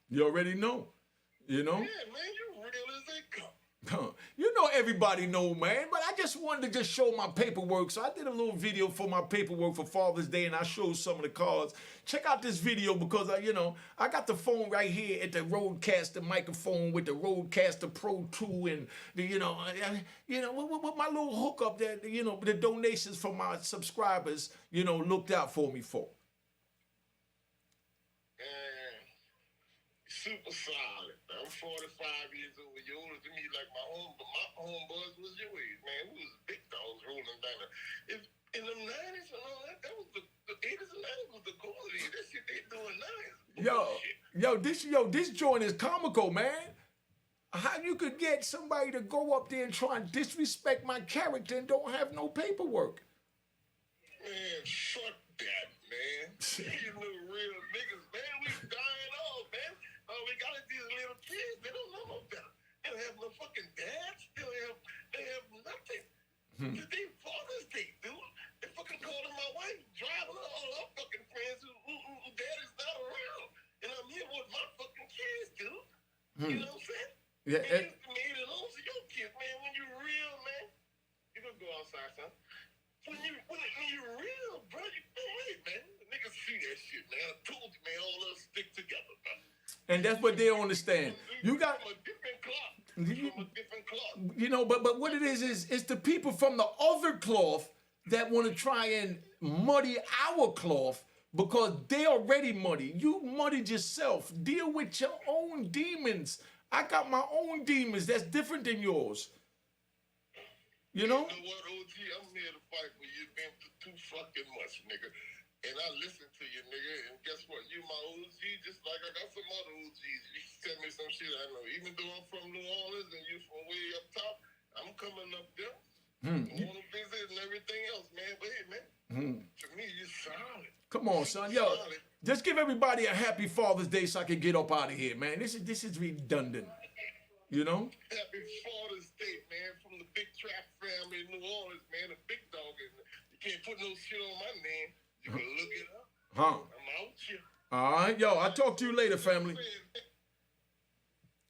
You already know. Yeah, man, you real as they come. Everybody know, man, but I just wanted to just show my paperwork. So I did a little video for my paperwork for Father's Day, and I showed some of the cards. Check out this video because, I got the phone right here at the Rodecaster microphone with the Rodecaster Pro 2 and, with my little hookup that, the donations from my subscribers, looked out for me for. Super solid. I'm 45 years old. You're older than me, like my homeboys was your age, man. We was big dogs rolling down. In the 90s and all that, that was the 80s and 90s was the golden age. That shit they doing now is this joint is comical, man. How you could get somebody to go up there and try and disrespect my character and don't have no paperwork? Man, fuck that, man. You little real niggas, man. We dying off, man. We got these little kids. They don't know no better. They don't have no fucking dads. They have nothing. It's their Father's Day, dude. They fucking calling my wife, driving all her fucking friends who daddy's not around. And I'm here with my fucking kids, dude. You know what I'm saying? Yeah. And you made it on to your kids, man. When you real, man, you gonna go outside, son. When you real, bro, wait, man. The niggas see that shit, man. I told you, man, all of us stick together, man. And that's what they don't understand. You got from a different cloth. But what it is it's the people from the other cloth that want to try and muddy our cloth because they already muddy. You muddied yourself. Deal with your own demons. I got my own demons that's different than yours. You know? You know what, OG? I'm here to fight for you. You've been through too fucking much, nigga. And I listen to you, nigga. And guess what? You my OG, just like I got some other OGs. You send me some shit I know. Even though I'm from New Orleans and you from way up top, I'm coming up there. I want to visit and everything else, man. But hey, man, to me, you're solid. Come on, son. Yo, just give everybody a happy Father's Day so I can get up out of here, man. This is redundant. You know? Happy Father's Day, man, from the Big Trap family in New Orleans, man. A big dog. And you can't put no shit on my name. You can look it up. I'm out here. All right, yo, I'll talk to you later, family.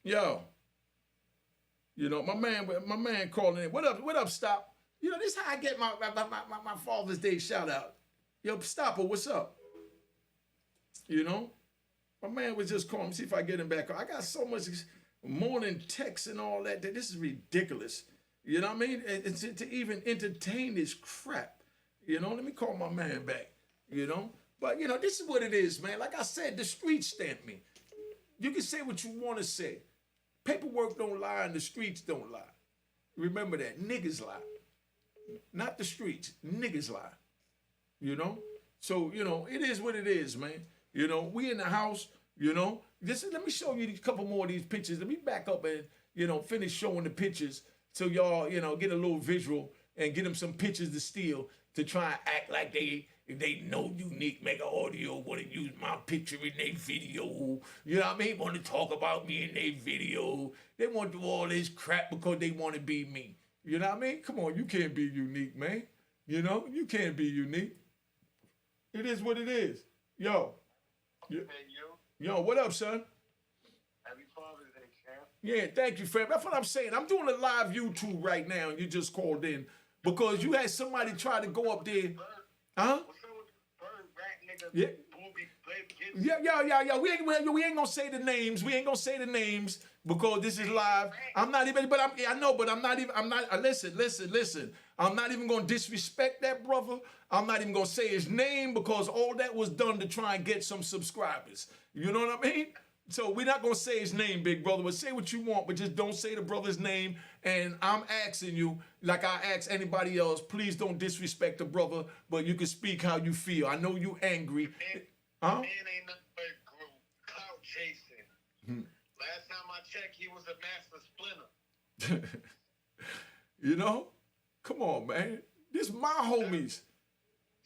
Yo. My man calling in. What up, Stop? This is how I get my Father's Day shout out. Yo, Stopper, what's up? My man was just calling me, see if I get him back. I got so much morning texts and all that this is ridiculous. You know what I mean? And to even entertain this crap. Let me call my man back. But this is what it is, man. Like I said, the streets stamp me. You can say what you want to say. Paperwork don't lie and the streets don't lie. Remember that. Niggas lie. Not the streets. Niggas lie. So, it is what it is, man. We in the house, let me show you a couple more of these pictures. Let me back up and, finish showing the pictures so y'all, get a little visual and get them some pictures to steal to try and act like they know Unique Mega Audio want to use my picture in their video. You know what I mean? Want to talk about me in their video. They want to do all this crap because they want to be me. You know what I mean? Come on, you can't be unique, man. You can't be unique. It is what it is. Yo. Yo, what up, son? Happy Father's Day, champ. Yeah, thank you, fam. That's what I'm saying. I'm doing a live YouTube right now, and you just called in because you had somebody try to go up there. Huh? What's up with the bird rat nigga? Yeah. Bull gonna be played against. Yeah. We ain't gonna say the names. We ain't gonna say the names because this is live. I'm not even. But I know. But I'm not even. I'm not. Listen. I'm not even gonna disrespect that brother. I'm not even gonna say his name because all that was done to try and get some subscribers. You know what I mean? So we're not gonna say his name, big brother. But say what you want, but just don't say the brother's name. And I'm asking you, like I ask anybody else, please don't disrespect the brother. But you can speak how you feel. I know you angry. Man ain't nothing but clout chasing. Last time I checked, he was a master splinter. You know? Come on, man. This my homies.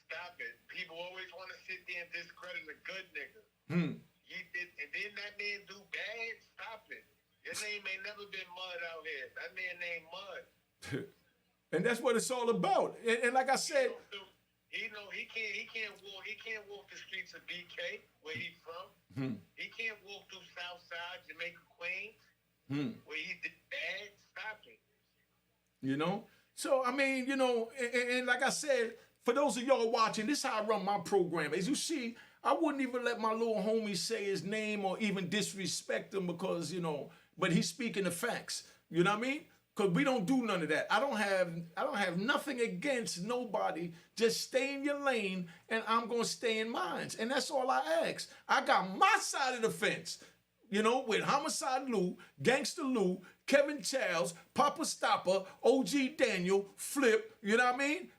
Stop it. People always want to sit there and discredit a good nigga. He did, and then that man do bad? Stop it. Your name ain't never been Mud out here. That man named Mud. And that's what it's all about. And like I said, he can't walk the streets of BK where he's from. He can't walk through Southside, Jamaica, Queens, where he did bad. Stop it. You know? So I mean, you know, and like I said, for those of y'all watching, this is how I run my program. As you see, I wouldn't even let my little homie say his name or even disrespect him because, you know, but he's speaking the facts. You know what I mean? Because we don't do none of that. I don't have nothing against nobody. Just stay in your lane and I'm gonna stay in mine. And that's all I ask. I got my side of the fence. You know, with Homicide Lou, Gangsta Lou, Kevin Charles, Papa Stopper, OG Daniel, Flip, you know what I mean?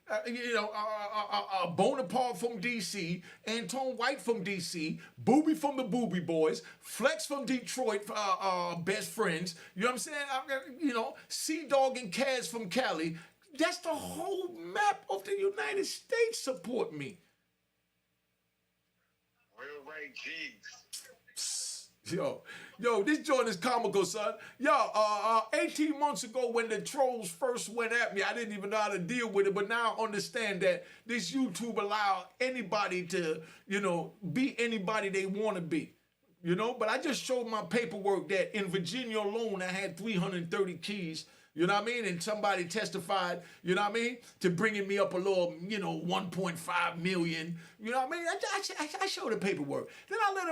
Bonaparte from DC, Antone White from DC, Booby from the Booby Boys, Flex from Detroit, best friends, you know what I'm saying? C-Dog and Kaz from Cali. That's the whole map of the United States support me. Real right G's. Yo, this joint is comical, son. Yo, 18 months ago when the trolls first went at me, I didn't even know how to deal with it, but now I understand that this YouTube allow anybody to, be anybody they want to be. But I just showed my paperwork that in Virginia alone, I had 330 keys. You know what I mean? And somebody testified, you know what I mean, to bringing me up a little, 1.5 million. You know what I mean? I showed the paperwork. Then I let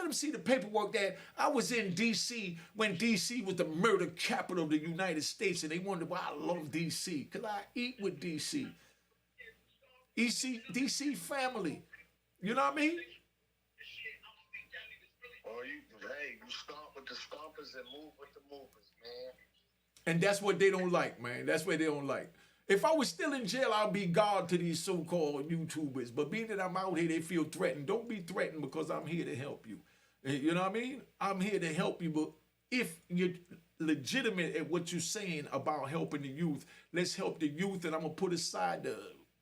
them see the paperwork that I was in D.C. when D.C. was the murder capital of the United States, and they wondered why I love D.C. Because I eat with D.C. D.C. family. You know what I mean? Well, you stomp with the stompers and move with the movers, man. And that's what they don't like, man. That's what they don't like. If I was still in jail, I'd be God to these so-called YouTubers. But being that I'm out here, they feel threatened. Don't be threatened because I'm here to help you. You know what I mean? I'm here to help you. But if you're legitimate at what you're saying about helping the youth, let's help the youth. And I'm going to put aside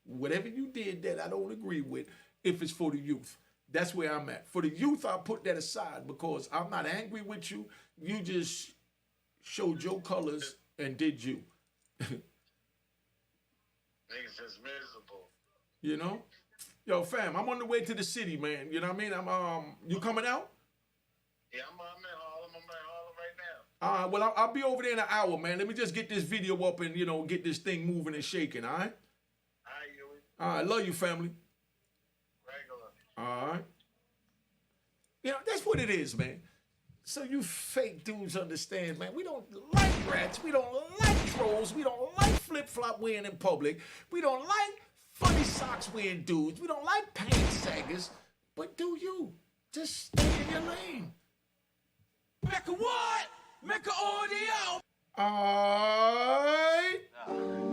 whatever you did that I don't agree with if it's for the youth. That's where I'm at. For the youth, I'll put that aside because I'm not angry with you. You just showed your colors and did you. Niggas just miserable. Yo, fam, I'm on the way to the city, man. You know what I mean? You coming out? Yeah, I'm in Harlem. I'm in Harlem right now. All right, well, I'll be over there in an hour, man. Let me just get this video up and, get this thing moving and shaking, all right? All right, Willie. All right, love you, family. Regular. All right. That's what it is, man. So you fake dudes understand, man, we don't like rats, we don't like trolls, we don't like flip-flop wearing in public, we don't like funny socks wearing dudes, we don't like pants saggers, but do you? Just stay in your lane. Mecca what? Mecca audio. All right.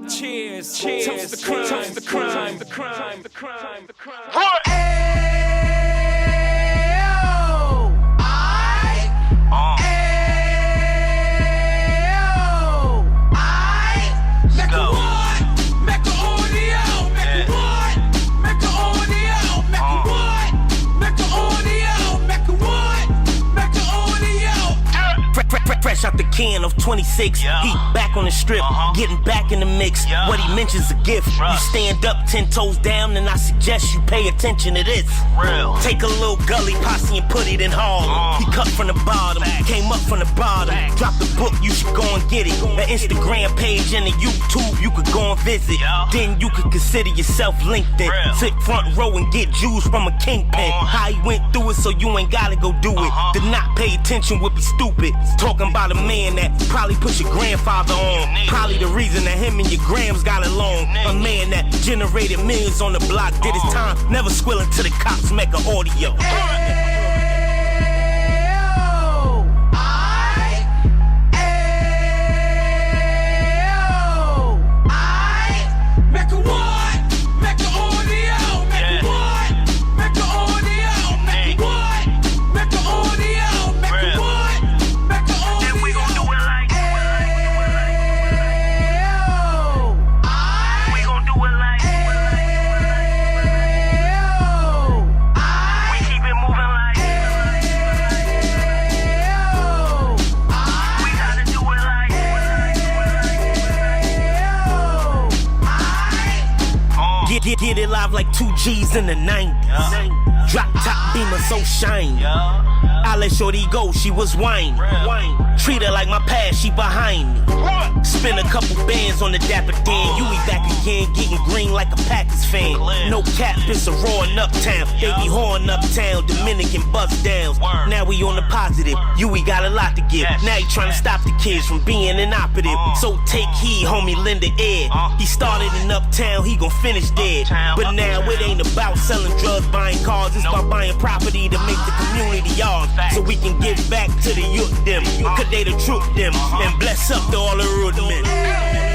Cheers, toast the crime. Fresh out the can of 26. He back on the strip, getting back in the mix. What he mentions a gift. You stand up 10 toes down, and I suggest you pay attention to this. Take a little gully posse and put it in Harlem. He cut from the bottom, came up from the bottom. Drop the book, you should go and get it. The Instagram page and the YouTube, you could go and visit. Then you could consider yourself LinkedIn. Sit front row and get Jews from a kingpin. How he went through it, so you ain't gotta go do it. To not pay attention would be stupid. Talking about a man that probably put your grandfather on. Probably the reason that him and your grams got along. A man that generated millions on the block, did his time, never squilling to the cops, Mecca audio. Get it live like 2 G's in the 90s. Drop top beamer so shiny. I let shorty go, she was whining. Treat her like my past, she behind me. Spend a couple bands on the Dapper Dan. You be back again, getting green like a Packers fan. No cap, it's a raw in Uptown. They be horn Uptown, Dominican bust downs. Now we on the positive, we got a lot to give. Now he trying to stop the kids from being inoperative. So take heed, homie, lend the air. He started in Uptown, he gon' finish dead. But now it ain't about selling drugs, buying cars. It's about buying property to make the community yours. So we can give back to the youth them. Cause they the truth them. And bless up to all the road men.